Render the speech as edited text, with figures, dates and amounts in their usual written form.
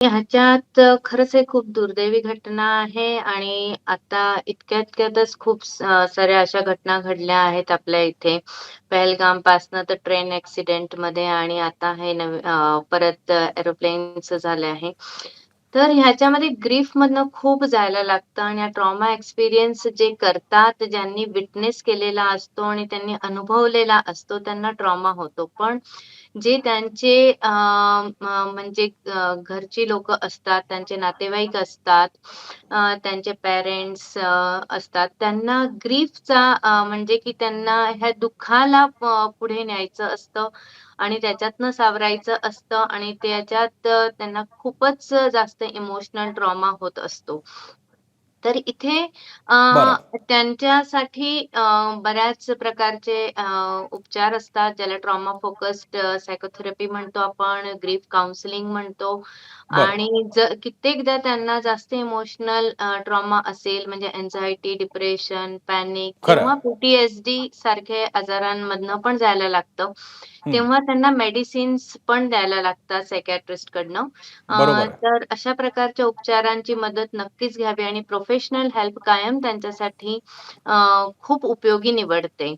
ह्याच्यात खरंच हे खूप दुर्दैवी घटना आहे आणि आता इतक्या-इतक्यातच खूप साऱ्या अशा घटना घडल्या आहेत आपल्या इथे. पहलगामपासनं तर ट्रेन ॲक्सिडेंटमध्ये आणि आता हे परत एरोप्लेनचं झालं आहे. तर ह्याच्यामध्ये ग्रीफमधनं खूप जायला लागतं आणि हा ट्रॉमा एक्सपिरियन्स जे करतात, ज्यांनी विटनेस केलेला असतो आणि त्यांनी अनुभवलेला असतो, त्यांना ट्रॉमा होतो. पण जे त्यांचे म्हणजे घरची लोकं असतात, त्यांचे नातेवाईक असतात, त्यांचे पेरेंट्स असतात, त्यांना ग्रीफचा म्हणजे की त्यांना ह्या दुःखाला पुढे न्यायचं असतं आणि त्याच्यातनं सावरायचं असतं आणि त्याच्यात त्यांना खूपच जास्त इमोशनल ट्रॉमा होत असतो. तर इथे अ, बरं. त्यांच्यासाठी बऱ्याच प्रकारचे उपचार असतात, ज्याला ट्रॉमा फोकस्ड सायकोथेरपी म्हणतो आपण, ग्रीफ काउन्सिलिंग म्हणतो बरं. आणि कित्येकदा त्यांना जास्त इमोशनल ट्रॉमा असेल म्हणजे अँक्साइटी, डिप्रेशन, पॅनिक खरं आहे. किंवा पी सारखे आजारांमधनं पण जायला लागतं. हं. तेव्हा त्यांना मेडिसिन्स पण द्यायला लागतात सायकियाट्रिस्टकडनं. बरोबर आहे. तर अशा प्रकारच्या उपचारांची मदत नक्कीच घ्यावी आणि प्रोफेशनल हेल्प कायम त्यांच्यासाठी खूप उपयोगी निवडते.